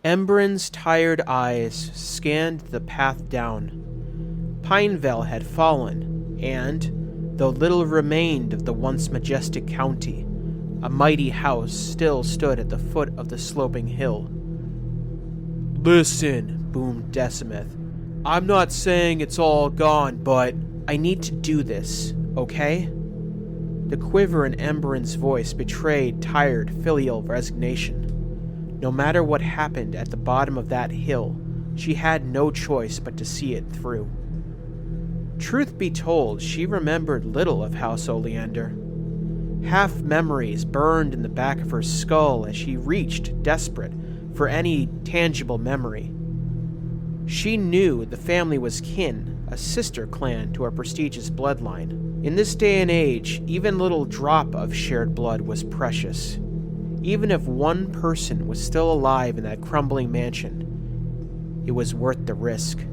Embryn's tired eyes scanned the path down. Pinevale had fallen, and, though little remained of the once majestic county, a mighty house still stood at the foot of the sloping hill. "Listen," boomed Decimith. "I'm not saying it's all gone, but I need to do this, okay?" The quiver in Embryn's voice betrayed tired, filial resignation. No matter what happened at the bottom of that hill, she had no choice but to see it through. Truth be told, she remembered little of House Oleander. Half memories burned in the back of her skull as she reached, desperate, for any tangible memory. She knew the family was kin, a sister clan to a prestigious bloodline. In this day and age, even little drop of shared blood was precious. Even if one person was still alive in that crumbling mansion, it was worth the risk.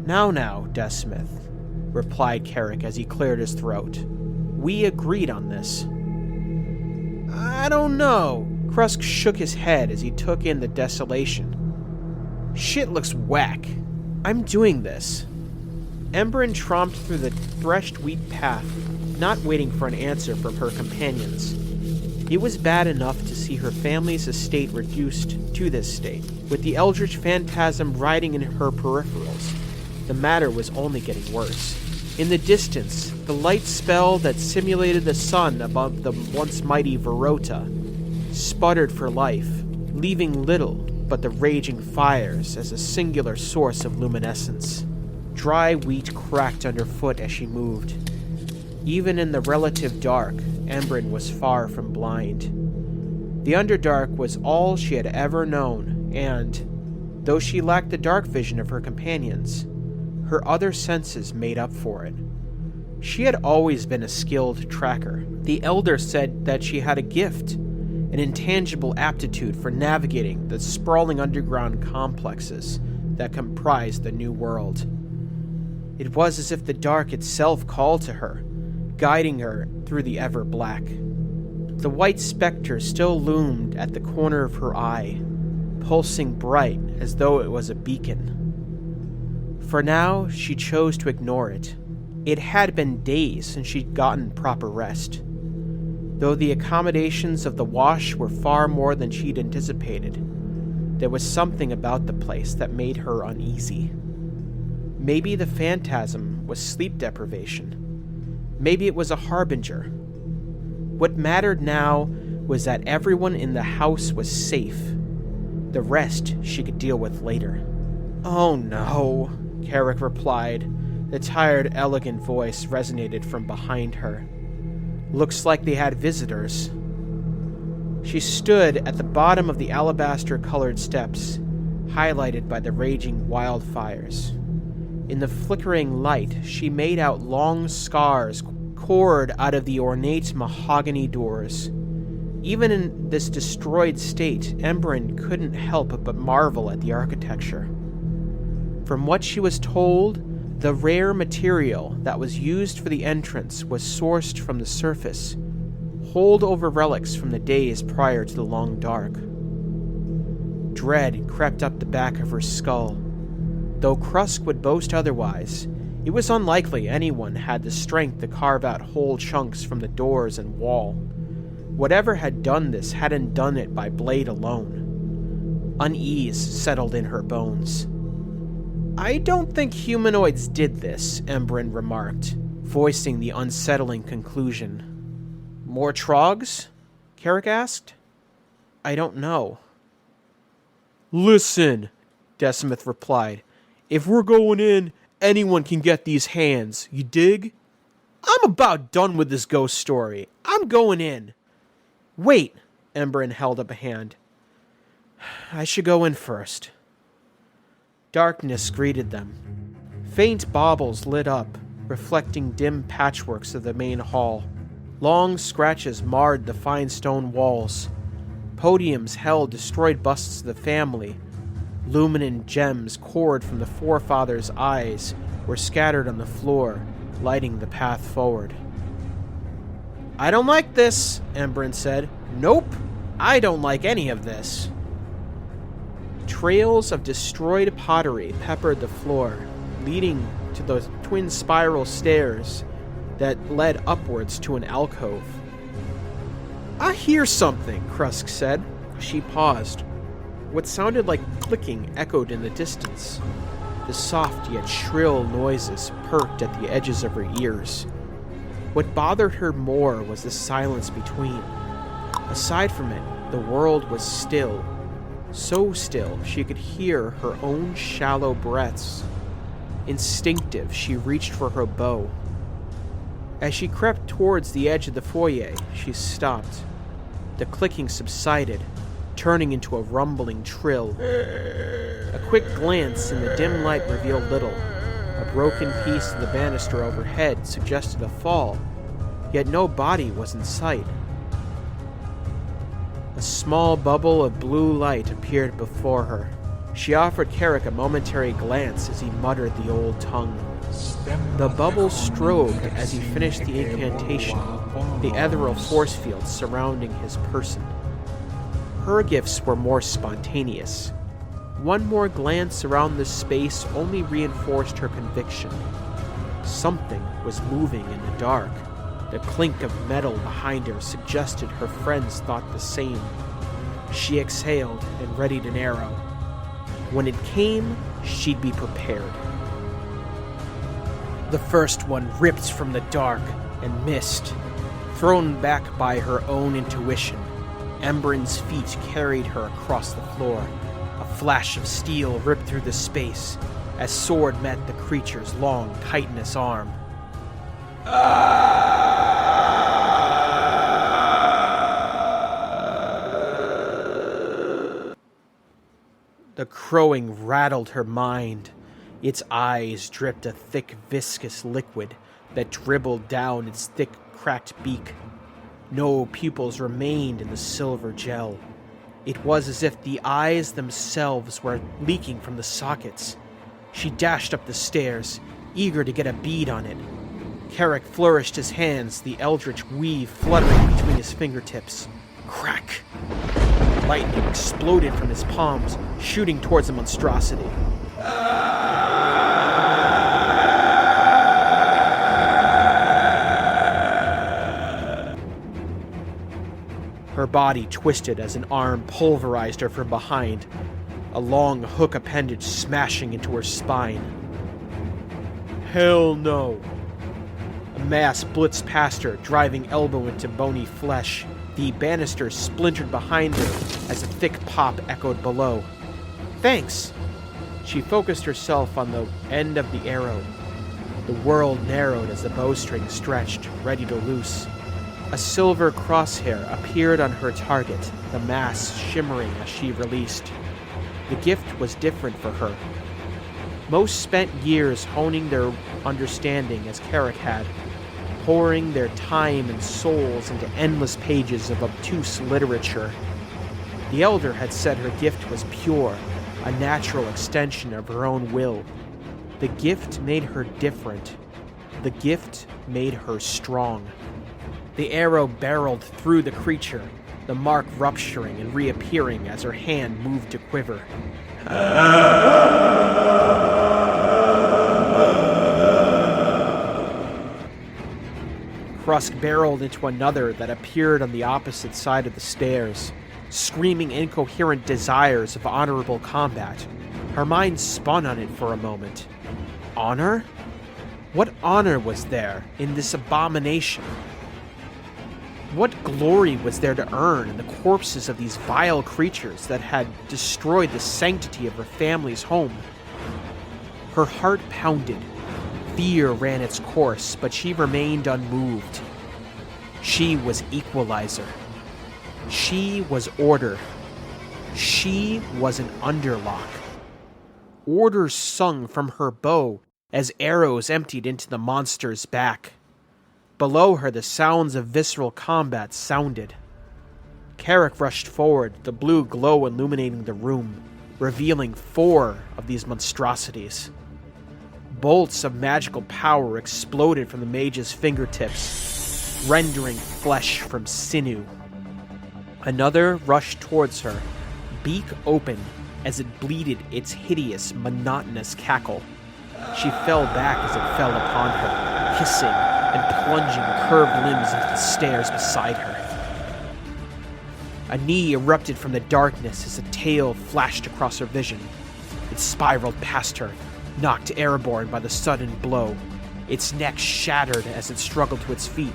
Now, Decimith," replied Carrick as he cleared his throat. "We agreed on this." "I don't know." Krusk shook his head as he took in the desolation. "Shit looks whack. I'm doing this." Embryn tromped through the threshed wheat path, not waiting for an answer from her companions. It was bad enough to see her family's estate reduced to this state, with the eldritch phantasm riding in her peripherals. The matter was only getting worse. In the distance, the light spell that simulated the sun above the once mighty Verota sputtered for life, leaving little but the raging fires as a singular source of luminescence. Dry wheat cracked underfoot as she moved. Even in the relative dark, Embryn was far from blind. The Underdark was all she had ever known, and, though she lacked the dark vision of her companions, her other senses made up for it. She had always been a skilled tracker. The Elder said that she had a gift, an intangible aptitude for navigating the sprawling underground complexes that comprised the New World. It was as if the dark itself called to her, guiding her through the ever-black. The white specter still loomed at the corner of her eye, pulsing bright as though it was a beacon. For now, she chose to ignore it. It had been days since she'd gotten proper rest. Though the accommodations of the wash were far more than she'd anticipated, there was something about the place that made her uneasy. Maybe the phantasm was sleep deprivation. Maybe it was a harbinger. What mattered now was that everyone in the house was safe. The rest she could deal with later. "Oh no," Carrick replied. The tired, elegant voice resonated from behind her. "Looks like they had visitors." She stood at the bottom of the alabaster-colored steps, highlighted by the raging wildfires. In the flickering light, she made out long scars cored out of the ornate mahogany doors. Even in this destroyed state, Embryn couldn't help but marvel at the architecture. From what she was told, the rare material that was used for the entrance was sourced from the surface, holdover relics from the days prior to the Long Dark. Dread crept up the back of her skull. Though Krusk would boast otherwise, it was unlikely anyone had the strength to carve out whole chunks from the doors and wall. Whatever had done this hadn't done it by blade alone. Unease settled in her bones. "I don't think humanoids did this," Embryn remarked, voicing the unsettling conclusion. "More trogs?" Carrick asked. "I don't know." "Listen," Decimith replied. "If we're going in, anyone can get these hands, you dig? I'm about done with this ghost story. I'm going in." "Wait," Embryn held up a hand. "I should go in first." Darkness greeted them. Faint baubles lit up, reflecting dim patchworks of the main hall. Long scratches marred the fine stone walls. Podiums held destroyed busts of the family. Luminant gems cored from the forefathers' eyes were scattered on the floor, lighting the path forward. "I don't like this," Embryn said. "Nope, I don't like any of this." Trails of destroyed pottery peppered the floor, leading to the twin spiral stairs that led upwards to an alcove. "I hear something," Krusk said. She paused. What sounded like clicking echoed in the distance. The soft yet shrill noises perked at the edges of her ears. What bothered her more was the silence between. Aside from it, the world was still. So still she could hear her own shallow breaths. Instinctive, she reached for her bow. As she crept towards the edge of the foyer, she stopped. The clicking subsided, turning into a rumbling trill. A quick glance in the dim light revealed little. A broken piece of the banister overhead suggested a fall, yet no body was in sight. A small bubble of blue light appeared before her. She offered Carrick a momentary glance as he muttered the old tongue. The bubble strobed as he finished the incantation, the ethereal force field surrounding his person. Her gifts were more spontaneous. One more glance around the space only reinforced her conviction. Something was moving in the dark. The clink of metal behind her suggested her friends thought the same. She exhaled and readied an arrow. When it came, she'd be prepared. The first one ripped from the dark and missed. Thrown back by her own intuition, Embryn's feet carried her across the floor. A flash of steel ripped through the space as sword met the creature's long, chitinous arm. The crowing rattled her mind. Its eyes dripped a thick, viscous liquid that dribbled down its thick, cracked beak. No pupils remained in the silver gel. It was as if the eyes themselves were leaking from the sockets. She dashed up the stairs, eager to get a bead on it. Carrick flourished his hands, the eldritch weave fluttering between his fingertips. Crack! Lightning exploded from his palms, shooting towards the monstrosity. Her body twisted as an arm pulverized her from behind, a long hook appendage smashing into her spine. Hell no! A mass blitzed past her, driving elbow into bony flesh. The banister splintered behind her as a thick pop echoed below. Thanks! She focused herself on the end of the arrow. The world narrowed as the bowstring stretched, ready to loose. A silver crosshair appeared on her target, the mass shimmering as she released. The gift was different for her. Most spent years honing their understanding as Carrick had, pouring their time and souls into endless pages of obtuse literature. The Elder had said her gift was pure, a natural extension of her own will. The gift made her different. The gift made her strong. The arrow barreled through the creature, the mark rupturing and reappearing as her hand moved to quiver. Krusk barreled into another that appeared on the opposite side of the stairs, screaming incoherent desires of honorable combat. Her mind spun on it for a moment. Honor? What honor was there in this abomination? What glory was there to earn in the corpses of these vile creatures that had destroyed the sanctity of her family's home? Her heart pounded. Fear ran its course, but she remained unmoved. She was Equalizer. She was Order. She was an Underlock. Order sung from her bow as arrows emptied into the monster's back. Below her, the sounds of visceral combat sounded. Carrick rushed forward, the blue glow illuminating the room, revealing 4 of these monstrosities. Bolts of magical power exploded from the mage's fingertips, rendering flesh from sinew. Another rushed towards her, beak open, as it bleated its hideous, monotonous cackle. She fell back as it fell upon her, hissing and plunging curved limbs into the stairs beside her. A knee erupted from the darkness as a tail flashed across her vision. It spiraled past her, knocked airborne by the sudden blow. Its neck shattered as it struggled to its feet,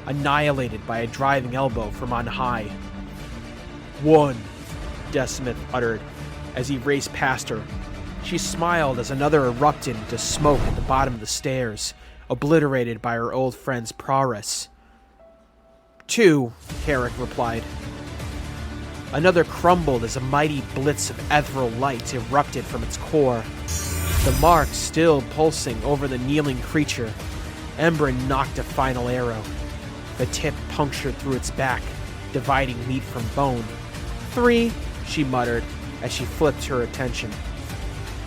annihilated by a driving elbow from on high. "One," Decimith uttered as he raced past her. She smiled as another erupted into smoke at the bottom of the stairs, obliterated by her old friend's prowess. "Two," Carrick replied. Another crumbled as a mighty blitz of ethereal light erupted from its core. The mark still pulsing over the kneeling creature, Embryn knocked a final arrow. The tip punctured through its back, dividing meat from bone. "Three," she muttered as she flipped her attention.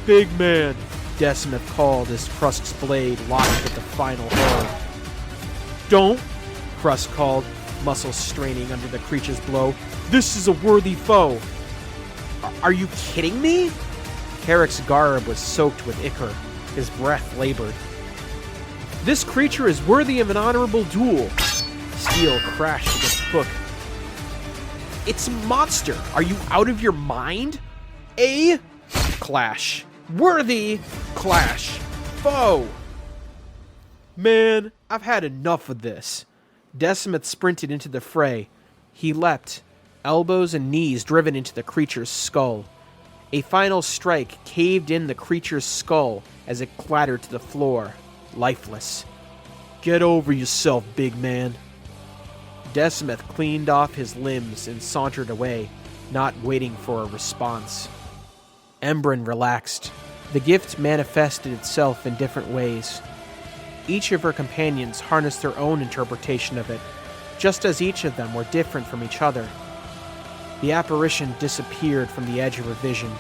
"Big man," Decimith called as Krusk's blade locked with the final hurl. "Don't," Krusk called, muscles straining under the creature's blow. "This is a worthy foe." Are you kidding me?" Carrick's garb was soaked with ichor. His breath labored. "This creature is worthy of an honorable duel." Steel crashed against hook. "It's a monster! Are you out of your mind?" "A clash. Worthy clash. Foe." "Man, I've had enough of this." Decimith sprinted into the fray. He leapt, elbows and knees driven into the creature's skull. A final strike caved in the creature's skull as it clattered to the floor, lifeless. "Get over yourself, big man." Decimith cleaned off his limbs and sauntered away, not waiting for a response. Embryn relaxed. The gift manifested itself in different ways. Each of her companions harnessed their own interpretation of it, just as each of them were different from each other. The apparition disappeared from the edge of her vision.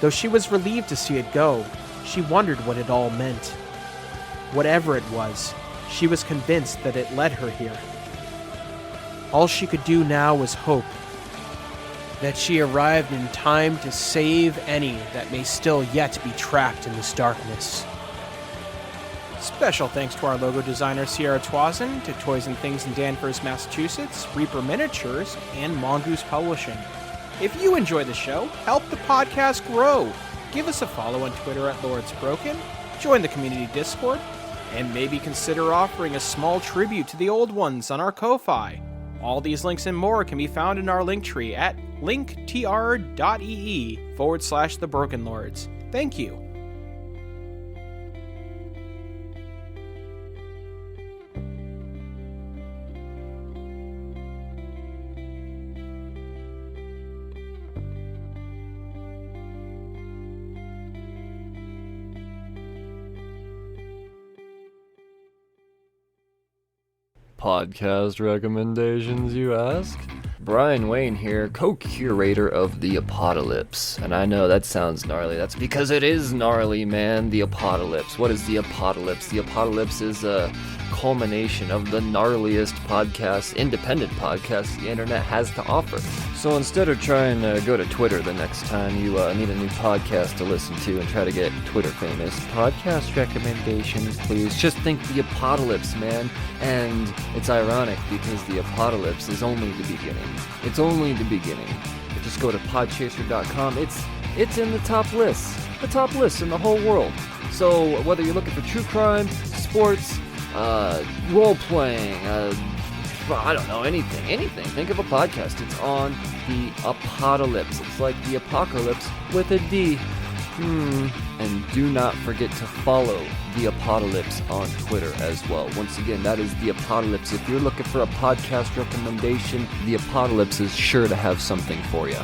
Though she was relieved to see it go, she wondered what it all meant. Whatever it was, she was convinced that it led her here. All she could do now was hope that she arrived in time to save any that may still yet be trapped in this darkness. Special thanks to our logo designer Sierra Twazin, to Toys and Things in Danvers, Massachusetts, Reaper Miniatures, and Mongoose Publishing. If you enjoy the show, help the podcast grow. Give us a follow on Twitter at LordsBroken, join the community Discord, and maybe consider offering a small tribute to the old ones on our Ko-Fi. All these links and more can be found in our link tree at linktr.ee/The Broken Lords. Thank you. Podcast recommendations, you ask? Brian Wayne here, co-curator of The Apocalypse. And I know that sounds gnarly. That's because it is gnarly, man. The Apocalypse. What is The Apocalypse? The Apocalypse is a culmination of the gnarliest podcasts, independent podcasts the internet has to offer. So instead of trying to go to Twitter the next time you need a new podcast to listen to and try to get Twitter famous, podcast recommendations, please. Just think The Apocalypse, man. And it's ironic because The Apocalypse is only the beginning. It's only the beginning. Just go to podchaser.com. It's in the top lists. The top lists in the whole world. So whether you're looking for true crime, sports, role-playing, I don't know, anything. Think of a podcast. It's on The Apocalypse. It's like the apocalypse with a D. And do not forget to follow The Apocalypse on Twitter as well. Once again, that is The Apocalypse. If you're looking for a podcast recommendation, The Apocalypse is sure to have something for you.